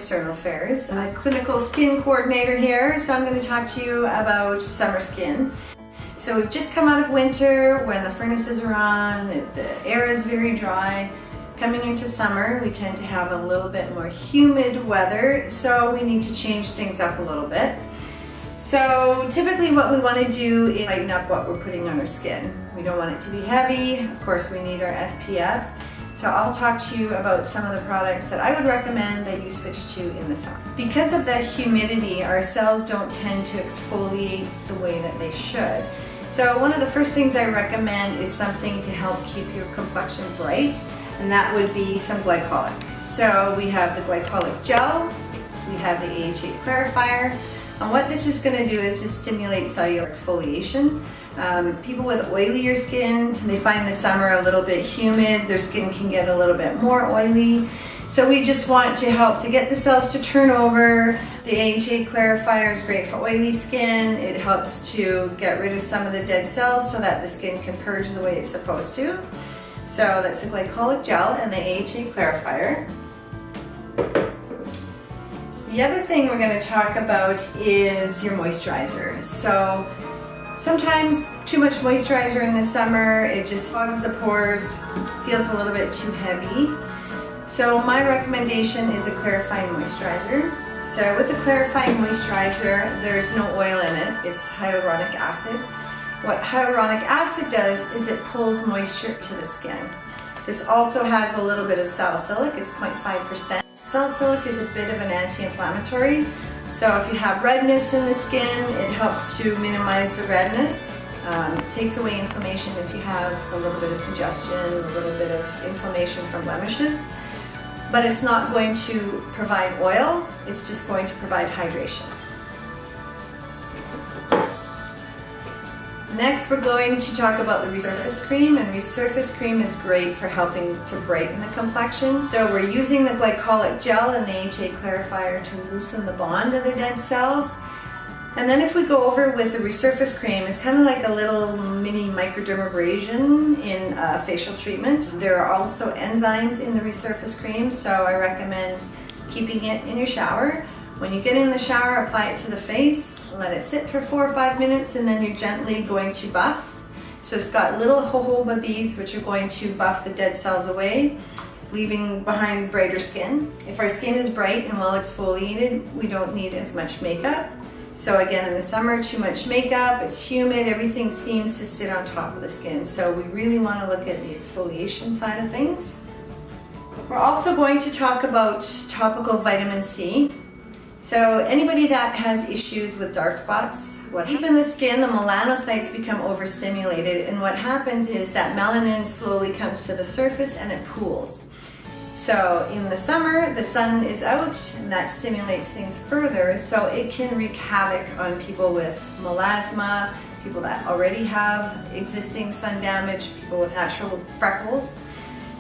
external affairs. I'm a clinical skin coordinator here, so I'm going to talk to you about summer skin. So we've just come out of winter when the furnaces are on, the air is very dry. Coming into summer, we tend to have a little bit more humid weather, so we need to change things up a little bit. So typically what we want to do is lighten up what we're putting on our skin. We don't want it to be heavy. Of course, we need our SPF. So I'll talk to you about some of the products that I would recommend that you switch to in the summer. Because of the humidity, our cells don't tend to exfoliate the way that they should. So one of the first things I recommend is something to help keep your complexion bright, and that would be some Glycolic. So we have the Glycolic gel, we have the AHA clarifier, and what this is going to do is just stimulate cellular exfoliation. People with oilier skin, they find the summer a little bit humid, their skin can get a little bit more oily. So we just want to help to get the cells to turn over. The AHA clarifier is great for oily skin. It helps to get rid of some of the dead cells so that the skin can purge the way it's supposed to. So that's the Glycolic gel and the AHA clarifier. The other thing we're going to talk about is your moisturizer. So sometimes too much moisturizer in the summer, it just clogs the pores, feels a little bit too heavy. So my recommendation is a clarifying moisturizer. So with the clarifying moisturizer, there's no oil in it, it's hyaluronic acid. What hyaluronic acid does is it pulls moisture to the skin. This also has a little bit of salicylic, it's 0.5%. Salicylic is a bit of an anti-inflammatory, so if you have redness in the skin, it helps to minimize the redness. It takes away inflammation if you have a little bit of congestion, a little bit of inflammation from blemishes. But it's not going to provide oil, it's just going to provide hydration. Next, we're going to talk about the resurface cream, and resurface cream is great for helping to brighten the complexion. So we're using the Glycolic gel and the AHA clarifier to loosen the bond of the dead cells. And then if we go over with the resurface cream, it's kind of like a little mini microdermabrasion in a facial treatment. There are also enzymes in the resurface cream, so I recommend keeping it in your shower. When you get in the shower, apply it to the face, let it sit for 4 or 5 minutes, and then you're gently going to buff. So it's got little jojoba beads which are going to buff the dead cells away, leaving behind brighter skin. If our skin is bright and well exfoliated, we don't need as much makeup. So again, in the summer, too much makeup, it's humid, everything seems to sit on top of the skin. So we really want to look at the exfoliation side of things. We're also going to talk about topical vitamin C. So anybody that has issues with dark spots, deep in the skin, the melanocytes become overstimulated, and what happens is that melanin slowly comes to the surface and it pools. So in the summer, the sun is out and that stimulates things further, so it can wreak havoc on people with melasma, people that already have existing sun damage, people with natural freckles.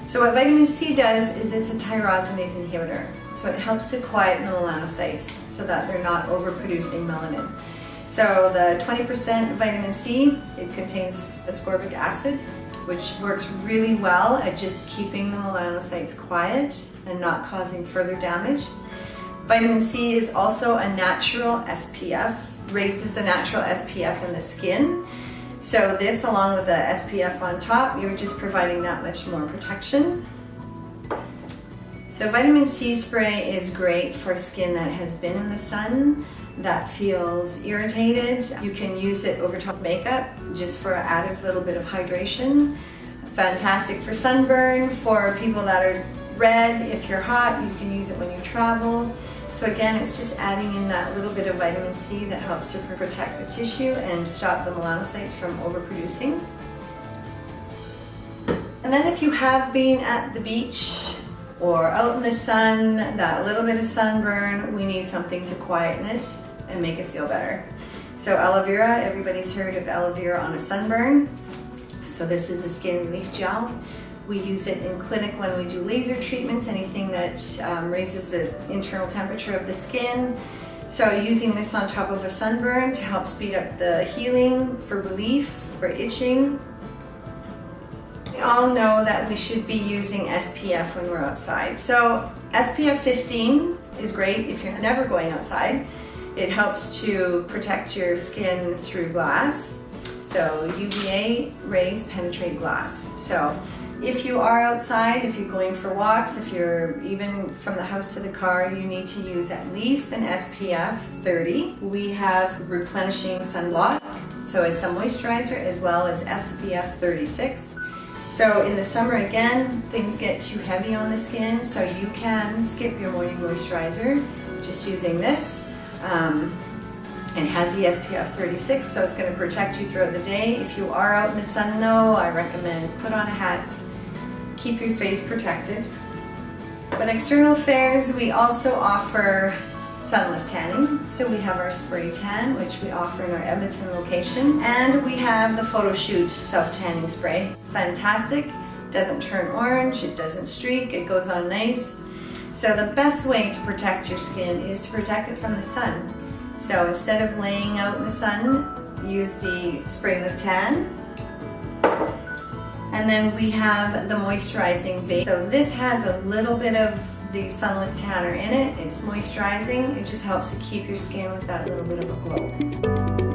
So what vitamin C does is it's a tyrosinase inhibitor. So it helps to quieten the melanocytes so that they're not overproducing melanin. So the 20% vitamin C, it contains ascorbic acid, which works really well at just keeping the melanocytes quiet and not causing further damage. Vitamin C is also a natural SPF, raises the natural SPF in the skin. So this, along with the SPF on top, you're just providing that much more protection. So vitamin C spray is great for skin that has been in the sun, that feels irritated. You can use it over top makeup just for an added little bit of hydration. Fantastic for sunburn, for people that are red. If you're hot, you can use it when you travel. So again, it's just adding in that little bit of vitamin C that helps to protect the tissue and stop the melanocytes from overproducing. And then if you have been at the beach or out in the sun, that little bit of sunburn, we need something to quieten it and make it feel better. So aloe vera, everybody's heard of aloe vera on a sunburn. So this is a skin relief gel. We use it in clinic when we do laser treatments, anything that raises the internal temperature of the skin. So using this on top of a sunburn to help speed up the healing, for relief, for itching. We all know that we should be using SPF when we're outside. So SPF 15 is great if you're never going outside. It helps to protect your skin through glass. So UVA rays penetrate glass. So if you are outside, if you're going for walks, if you're even from the house to the car, you need to use at least an SPF 30. We have replenishing sunblock. So it's a moisturizer as well as SPF 36. So in the summer, again, things get too heavy on the skin, so you can skip your morning moisturizer just using this. It has the SPF 36, so it's going to protect you throughout the day. If you are out in the sun though, I recommend put on a hat, keep your face protected. But external affairs, we also offer sunless tanning. So we have our spray tan, which we offer in our Edmonton location, and we have the photo shoot self-tanning spray. Fantastic, doesn't turn orange, it doesn't streak, it goes on nice. So the best way to protect your skin is to protect it from the sun. So instead of laying out in the sun, use the sprayless tan. And then we have the moisturizing base. So this has a little bit of the sunless tanner in it. It's moisturizing. It just helps to keep your skin with that little bit of a glow.